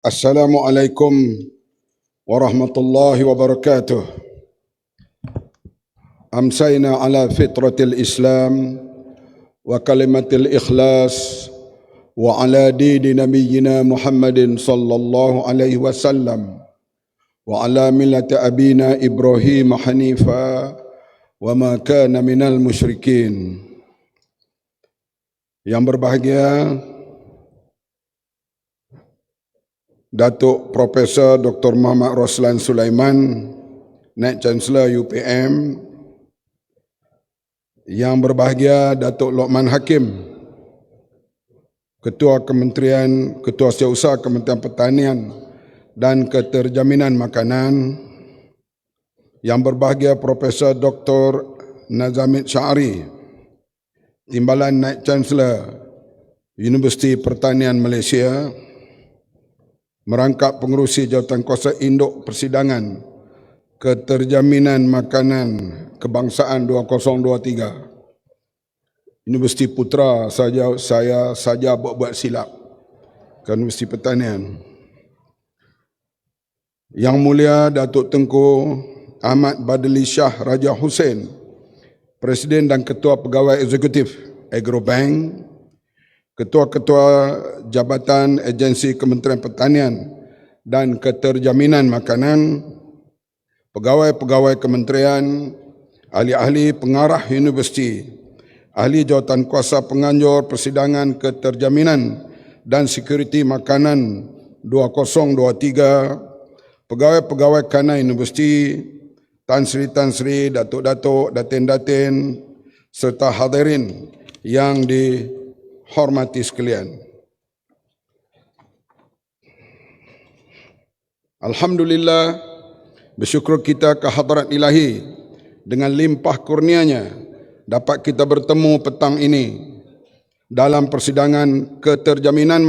Assalamualaikum warahmatullahi wabarakatuh. Amsayna ala fitratil Islam wa kalimatil ikhlas wa ala dini nabiyyina Muhammadin sallallahu alaihi wasallam wa ala millati abina Ibrahim hanifa wa ma kana minal musyrikin. Yang berbahagia Datuk Profesor Dr. Muhammad Roslan Sulaiman, Naib Chancellor UPM. Yang berbahagia Datuk Lokman Hakim, Ketua Setiausaha Kementerian Pertanian dan Keterjaminan Makanan. Yang berbahagia Profesor Dr. Nazamid Syari, Timbalan Naib Chancellor Universiti Pertanian Malaysia, merangkap pengerusi Jawatankuasa Induk Persidangan Keterjaminan Makanan Kebangsaan 2023. Universiti Putra saya saja buat silap ke Universiti Pertanian. Yang Mulia Datuk Tengku Ahmad Badli Shah Raja Hussein, Presiden dan Ketua Pegawai Eksekutif Agrobank, Ketua-Ketua Jabatan Agensi Kementerian Pertanian dan Keterjaminan Makanan, pegawai-pegawai kementerian, ahli-ahli pengarah universiti, ahli Jawatankuasa Penganjur Persidangan Keterjaminan dan Sekuriti Makanan 2023, pegawai-pegawai kana universiti, Tan Sri, Datuk-Datuk, Datin-Datin, serta hadirin yang dihormati sekalian. Alhamdulillah, bersyukur kita ke hadrat ilahi dengan limpah kurnianya dapat kita bertemu petang ini dalam persidangan Keterjaminan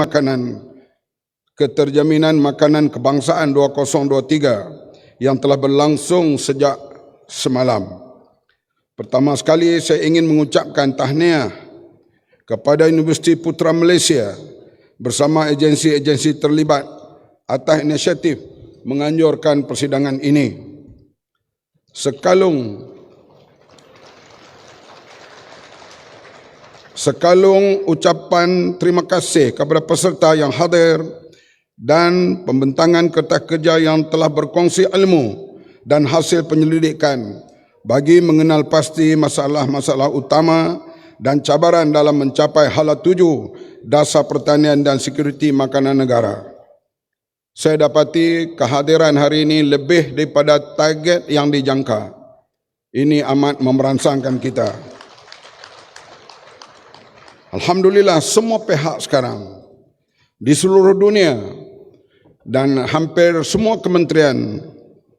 Makanan Kebangsaan 2023 yang telah berlangsung sejak semalam. Pertama sekali saya ingin mengucapkan tahniah kepada Universiti Putra Malaysia bersama agensi-agensi terlibat atas inisiatif menganjurkan persidangan ini. Sekalung ucapan terima kasih kepada peserta yang hadir dan pembentangan kertas kerja yang telah berkongsi ilmu dan hasil penyelidikan bagi mengenal pasti masalah-masalah utama dan cabaran dalam mencapai hala 7 Dasar Pertanian dan Sekuriti Makanan Negara. Saya dapati kehadiran hari ini lebih daripada target yang dijangka. Ini amat memerangsangkan kita. Alhamdulillah, semua pihak sekarang di seluruh dunia dan hampir semua kementerian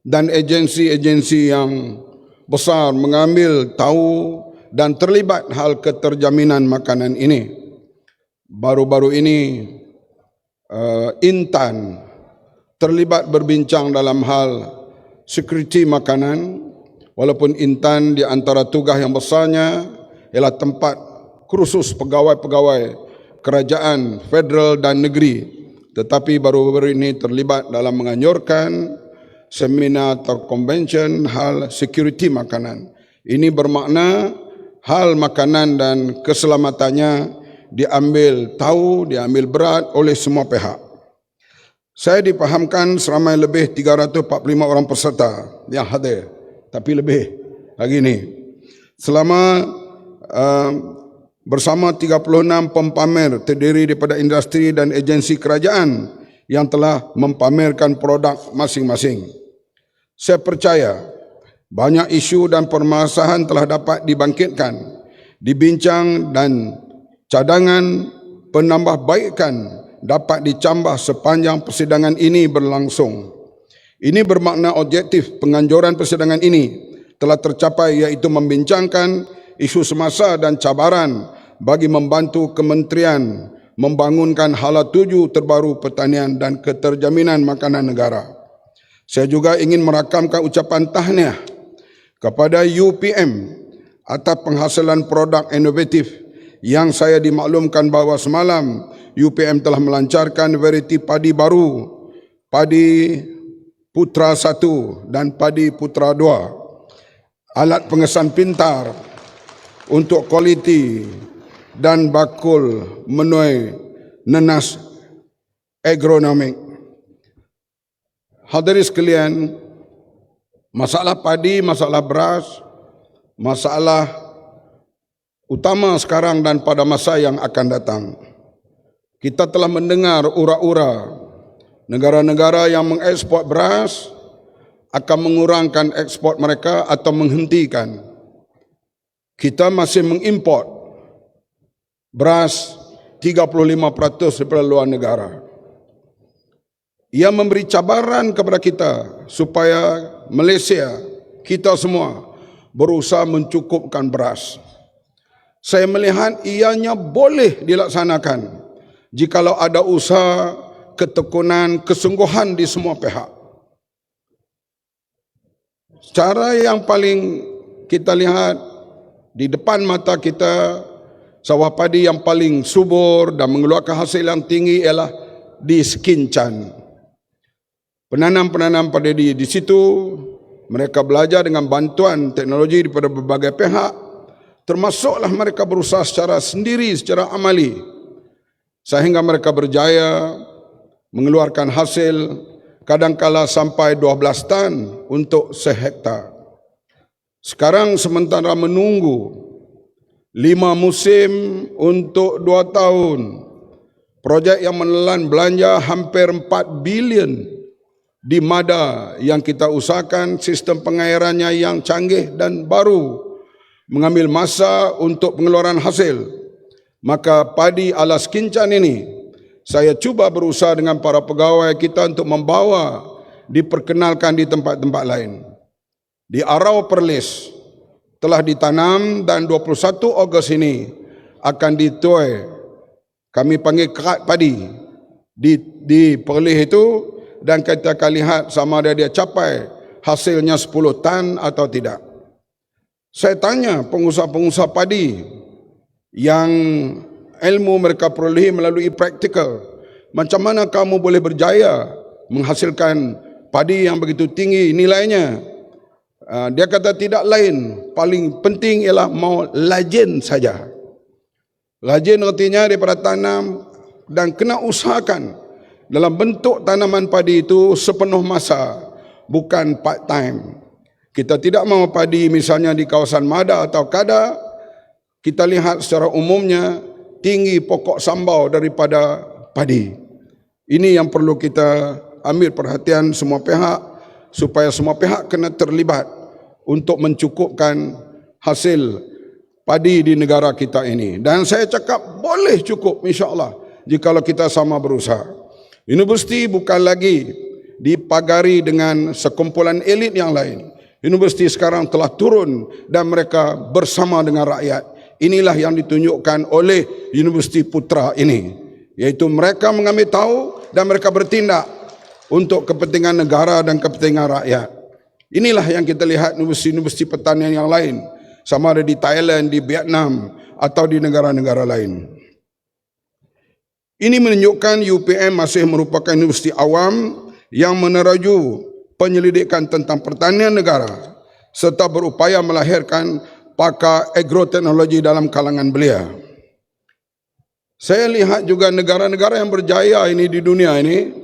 dan agensi-agensi yang besar mengambil tahu dan terlibat hal keterjaminan makanan ini. Baru-baru ini Intan terlibat berbincang dalam hal sekuriti makanan, walaupun Intan di antara tugas yang besarnya ialah tempat kursus pegawai-pegawai kerajaan federal dan negeri, tetapi baru-baru ini terlibat dalam menganjurkan seminar atau convention hal sekuriti makanan. Ini bermakna hal makanan dan keselamatannya diambil tahu, diambil berat oleh semua pihak. Saya dipahamkan seramai lebih 345 orang peserta yang hadir, tapi lebih hari ini. Bersama 36 pempamer terdiri daripada industri dan agensi kerajaan yang telah mempamerkan produk masing-masing. Saya percaya banyak isu dan permasalahan telah dapat dibangkitkan, dibincang dan cadangan penambahbaikan dapat dicambah sepanjang persidangan ini berlangsung. Ini bermakna objektif penganjuran persidangan ini telah tercapai, iaitu membincangkan isu semasa dan cabaran bagi membantu kementerian membangunkan hala 7 terbaru pertanian dan keterjaminan makanan negara. Saya juga ingin merakamkan ucapan tahniah kepada UPM atas penghasilan produk inovatif yang saya dimaklumkan bahawa semalam UPM telah melancarkan variti padi baru Padi Putra 1 dan Padi Putra 2, alat pengesan pintar untuk kualiti dan bakul menuai nenas agronomik. Hadirin sekalian, masalah padi, masalah beras, masalah utama sekarang dan pada masa yang akan datang. Kita telah mendengar ura-ura negara-negara yang mengekspor beras akan mengurangkan ekspor mereka atau menghentikan. Kita masih mengimport beras 35% daripada luar negara. Ia memberi cabaran kepada kita supaya Malaysia, kita semua berusaha mencukupkan beras. Saya melihat ianya boleh dilaksanakan jikalau ada usaha, ketekunan, kesungguhan di semua pihak. Cara yang paling kita lihat di depan mata kita, sawah padi yang paling subur dan mengeluarkan hasil yang tinggi ialah di Sekinchan. Penanam-penanam padi di situ, mereka belajar dengan bantuan teknologi daripada berbagai pihak, termasuklah mereka berusaha secara sendiri, secara amali, sehingga mereka berjaya mengeluarkan hasil kadangkala sampai 12 tan untuk sehektar. Sekarang sementara menunggu 5 musim untuk 2 tahun, projek yang menelan belanja hampir 4 bilion di mada yang kita usahakan sistem pengairannya yang canggih dan baru, mengambil masa untuk pengeluaran hasil. Maka padi ala Sekinchan ini, saya cuba berusaha dengan para pegawai kita untuk membawa, diperkenalkan di tempat-tempat lain. Di Arau Perlis telah ditanam dan 21 Ogos ini akan dituai. Kami panggil kerat padi di Perlis itu, dan kita akan lihat sama ada dia capai hasilnya 10 tan atau tidak. Saya tanya pengusaha-pengusaha padi yang ilmu mereka perolehi melalui praktikal, macam mana kamu boleh berjaya menghasilkan padi yang begitu tinggi nilainya? Dia kata tidak lain, paling penting ialah mau lajin saja. Lajin artinya daripada tanam dan kena usahakan dalam bentuk tanaman padi itu sepenuh masa, bukan part time. Kita tidak mahu padi misalnya di kawasan Mada atau Kada, kita lihat secara umumnya tinggi pokok sambau daripada padi. Ini yang perlu kita ambil perhatian semua pihak, supaya semua pihak kena terlibat untuk mencukupkan hasil padi di negara kita ini. Dan saya cakap boleh cukup insya-Allah jikalau kita sama berusaha. Universiti bukan lagi dipagari dengan sekumpulan elit yang lain. Universiti sekarang telah turun dan mereka bersama dengan rakyat. Inilah yang ditunjukkan oleh Universiti Putra ini, iaitu mereka mengambil tahu dan mereka bertindak untuk kepentingan negara dan kepentingan rakyat. Inilah yang kita lihat universiti-universiti pertanian yang lain, sama ada di Thailand, di Vietnam atau di negara-negara lain. Ini menunjukkan UPM masih merupakan universiti awam yang meneraju penyelidikan tentang pertanian negara serta berupaya melahirkan pakar agroteknologi dalam kalangan belia. Saya lihat juga negara-negara yang berjaya ini di dunia ini,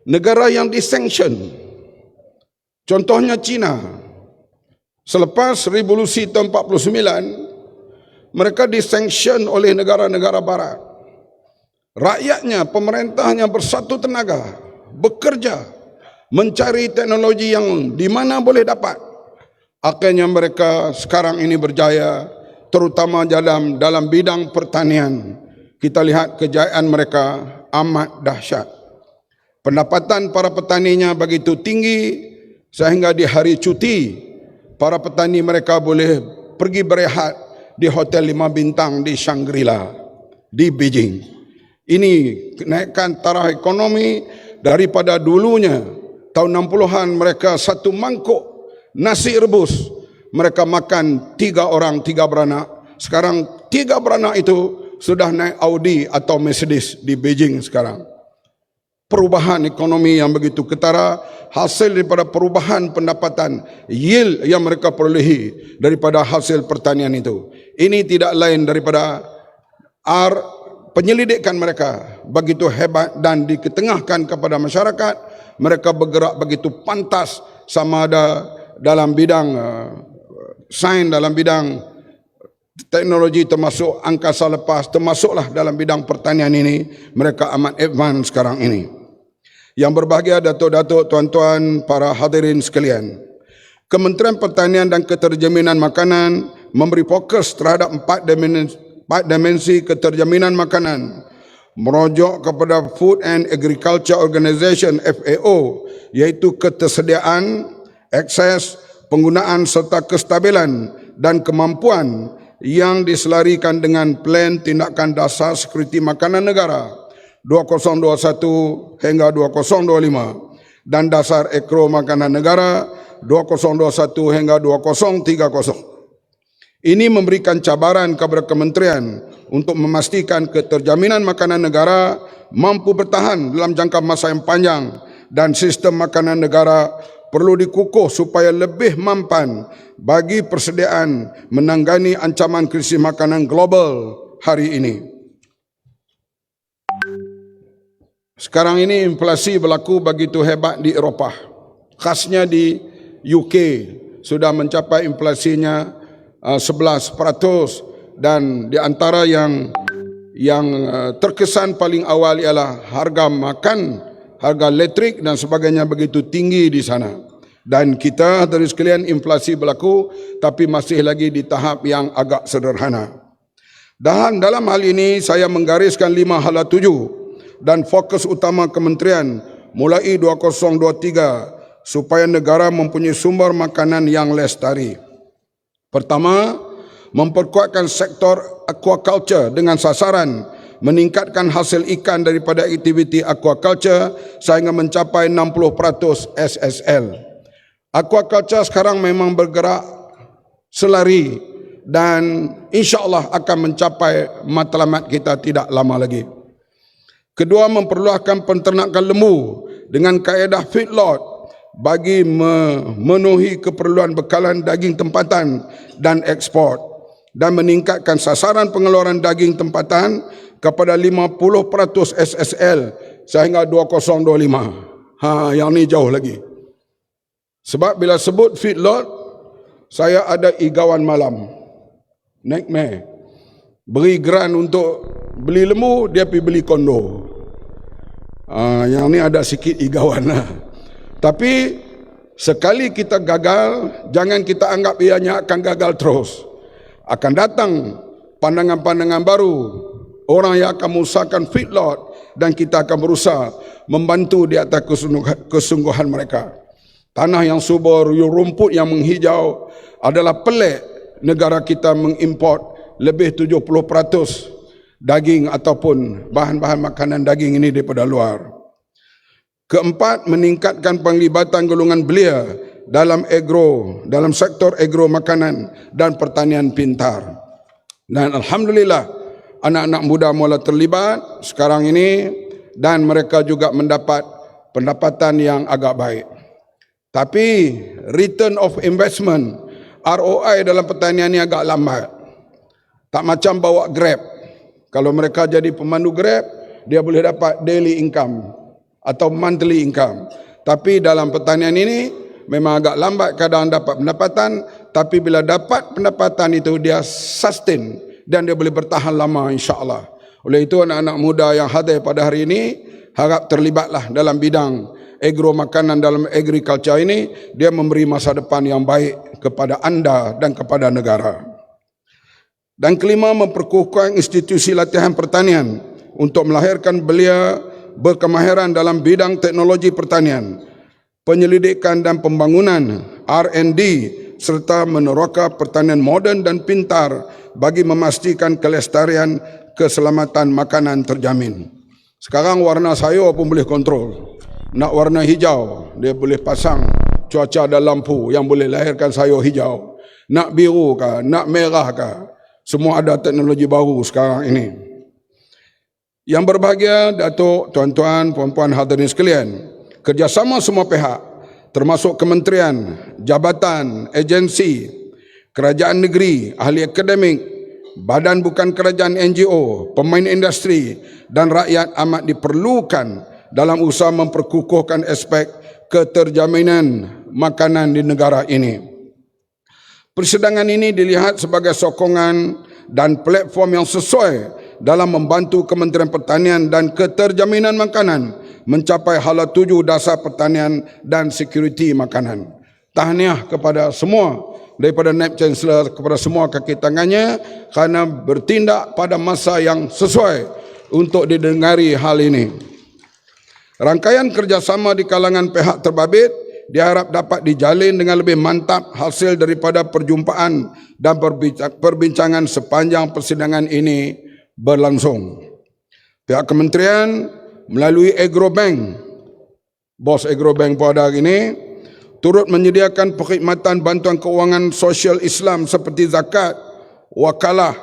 negara yang disanction. Contohnya China. Selepas revolusi tahun 49, mereka disanction oleh negara-negara barat. Rakyatnya, pemerintahnya bersatu tenaga, bekerja, mencari teknologi yang di mana boleh dapat. Akhirnya mereka sekarang ini berjaya, terutama dalam bidang pertanian. Kita lihat kejayaan mereka amat dahsyat. Pendapatan para petaninya begitu tinggi, sehingga di hari cuti, para petani mereka boleh pergi berehat di hotel 5 bintang di Shangri-La, di Beijing. Ini kenaikan taraf ekonomi daripada dulunya. Tahun 60-an mereka satu mangkuk nasi rebus, mereka makan 3 orang 3 beranak. Sekarang 3 beranak itu sudah naik Audi atau Mercedes di Beijing sekarang. perubahan ekonomi yang begitu ketara, hasil daripada perubahan pendapatan, yield yang mereka perolehi daripada hasil pertanian itu. Ini tidak lain daripada penyelidikan mereka begitu hebat dan diketengahkan kepada masyarakat. Mereka bergerak begitu pantas, sama ada dalam bidang sains, dalam bidang teknologi, termasuk angkasa lepas, termasuklah dalam bidang pertanian ini. Mereka amat advance sekarang ini. Yang berbahagia datuk-datuk, tuan-tuan, para hadirin sekalian, Kementerian Pertanian dan Keterjaminan Makanan memberi fokus terhadap empat dimensi keterjaminan makanan, merujuk kepada Food and Agriculture Organization (FAO), iaitu ketersediaan, akses, penggunaan serta kestabilan dan kemampuan yang diselarikan dengan Plan Tindakan Dasar Sekuriti Makanan Negara 2021 hingga 2025 dan Dasar Agro Makanan Negara 2021 hingga 2030. Ini memberikan cabaran kepada kementerian untuk memastikan keterjaminan makanan negara mampu bertahan dalam jangka masa yang panjang, dan sistem makanan negara perlu dikukuh supaya lebih mampan bagi persediaan menanggani ancaman krisis makanan global hari ini. Sekarang ini inflasi berlaku begitu hebat di Eropah. Khasnya di UK sudah mencapai inflasinya 11%, dan di antara yang terkesan paling awal ialah harga makan, harga elektrik dan sebagainya begitu tinggi di sana. Dan kita dari sekalian, inflasi berlaku tapi masih lagi di tahap yang agak sederhana. Dan dalam hal ini saya menggariskan 5 hala tuju dan fokus utama kementerian mulai 2023 supaya negara mempunyai sumber makanan yang lestari. Pertama, memperkuatkan sektor aquaculture dengan sasaran meningkatkan hasil ikan daripada aktiviti aquaculture sehingga mencapai 60% SSL. Aquaculture sekarang memang bergerak selari dan insya-Allah akan mencapai matlamat kita tidak lama lagi. Kedua, memperluaskan penternakan lembu dengan kaedah feedlot bagi memenuhi keperluan bekalan daging tempatan dan ekspor, dan meningkatkan sasaran pengeluaran daging tempatan kepada 50% SSL sehingga 2025. Yang ni jauh lagi. Sebab bila sebut feedlot, saya ada igawan malam. Nightmare. Beri grant untuk beli lembu, dia pergi beli kondo. Yang ni ada sikit igawan lah. Tapi sekali kita gagal, jangan kita anggap ianya akan gagal terus. Akan datang pandangan-pandangan baru, orang yang akan mengusahakan feedlot, dan kita akan berusaha membantu di atas kesungguhan mereka. Tanah yang subur, rumput yang menghijau adalah pelik negara kita mengimport lebih 70% daging ataupun bahan-bahan makanan daging ini daripada luar. Keempat, meningkatkan penglibatan golongan belia dalam sektor agro makanan dan pertanian pintar. Dan alhamdulillah anak-anak muda mula terlibat sekarang ini dan mereka juga mendapat pendapatan yang agak baik. Tapi return of investment, ROI dalam pertanian ini agak lambat. Tak macam bawa Grab. Kalau mereka jadi pemandu Grab, dia boleh dapat daily income atau monthly income. Tapi dalam pertanian ini memang agak lambat kadang dapat pendapatan, tapi bila dapat pendapatan itu dia sustain dan dia boleh bertahan lama insya-Allah. Oleh itu anak-anak muda yang hadir pada hari ini harap terlibatlah dalam bidang agro makanan, dalam agriculture ini. Dia memberi masa depan yang baik kepada anda dan kepada negara. Dan kelima, memperkukuhkan institusi latihan pertanian untuk melahirkan belia berkemahiran dalam bidang teknologi pertanian, penyelidikan dan pembangunan R&D, serta meneroka pertanian moden dan pintar bagi memastikan kelestarian keselamatan makanan terjamin. Sekarang warna sayur pun boleh kontrol. Nak warna hijau, dia boleh pasang cuaca dan lampu yang boleh lahirkan sayur hijau. Nak biru kah, nak merah kah, semua ada teknologi baru sekarang ini. Yang berbahagia, Datuk, tuan-tuan, puan-puan hadirin sekalian, kerjasama semua pihak, termasuk kementerian, jabatan, agensi, kerajaan negeri, ahli akademik, badan bukan kerajaan NGO, pemain industri dan rakyat amat diperlukan dalam usaha memperkukuhkan aspek keterjaminan makanan di negara ini. Persidangan ini dilihat sebagai sokongan dan platform yang sesuai dalam membantu Kementerian Pertanian dan Keterjaminan Makanan mencapai hala tuju dasar pertanian dan sekuriti makanan. Tahniah kepada semua, daripada Naib Chancellor kepada semua kaki tangannya kerana bertindak pada masa yang sesuai untuk didengari hal ini. Rangkaian kerjasama di kalangan pihak terbabit diharap dapat dijalin dengan lebih mantap hasil daripada perjumpaan dan perbincangan sepanjang persidangan ini berlangsung. Pihak kementerian melalui Agrobank, bos Agrobank pada hari ini, turut menyediakan perkhidmatan bantuan keuangan sosial Islam seperti zakat, wakalah,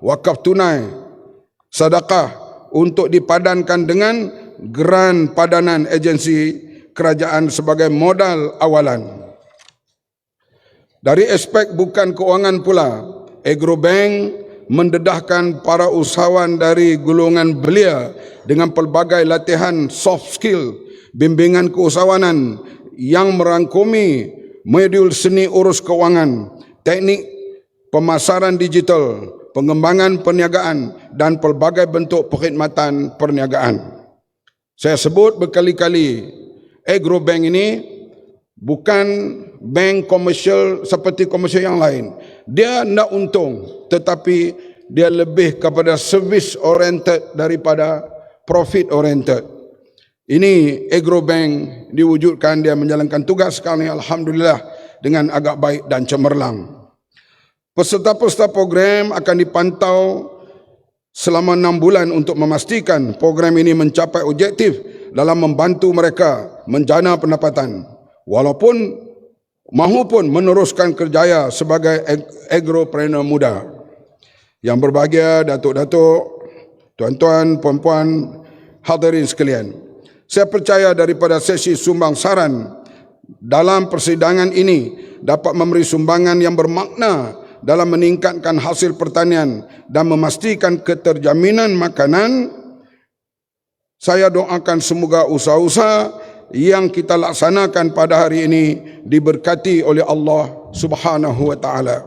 wakaf tunai, sedekah untuk dipadankan dengan geran padanan agensi kerajaan sebagai modal awalan. Dari aspek bukan keuangan pula, Agrobank mendedahkan para usahawan dari golongan belia dengan pelbagai latihan soft skill, bimbingan keusahawanan yang merangkumi modul seni urus keuangan, teknik pemasaran digital, pengembangan perniagaan dan pelbagai bentuk perkhidmatan perniagaan. Saya sebut berkali-kali, Agrobank ini bukan bank komersial seperti komersial yang lain. Dia nak untung, tetapi dia lebih kepada service oriented daripada profit oriented. Ini Agrobank diwujudkan, dia menjalankan tugas sekarang ini alhamdulillah dengan agak baik dan cemerlang. Peserta-peserta program akan dipantau selama 6 bulan untuk memastikan program ini mencapai objektif dalam membantu mereka menjana pendapatan, walaupun mahupun meneruskan kerjaya sebagai agropreneur muda. Yang berbahagia, datuk-datuk, tuan-tuan, puan-puan, hadirin sekalian, saya percaya daripada sesi sumbang saran dalam persidangan ini dapat memberi sumbangan yang bermakna dalam meningkatkan hasil pertanian dan memastikan keterjaminan makanan. Saya doakan semoga usaha-usaha yang kita laksanakan pada hari ini diberkati oleh Allah Subhanahu wa taala.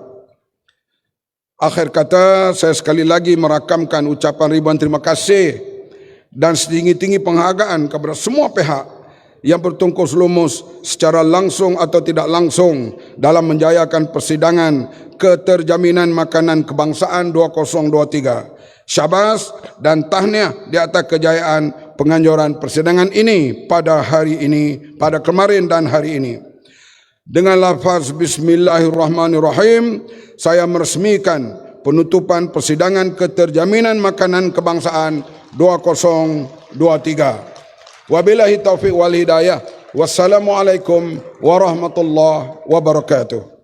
Akhir kata, saya sekali lagi merakamkan ucapan ribuan terima kasih dan setinggi-tinggi penghargaan kepada semua pihak yang bertungkus lumus secara langsung atau tidak langsung dalam menjayakan persidangan keterjaminan makanan kebangsaan 2023. Syabas dan tahniah di atas kejayaan penganjuran persidangan ini pada hari ini, pada kemarin dan hari ini. Dengan lafaz Bismillahirrahmanirrahim, saya meresmikan penutupan persidangan keterjaminan makanan kebangsaan 2023. Wabillahi taufiq wal hidayah. Wassalamualaikum warahmatullahi wabarakatuh.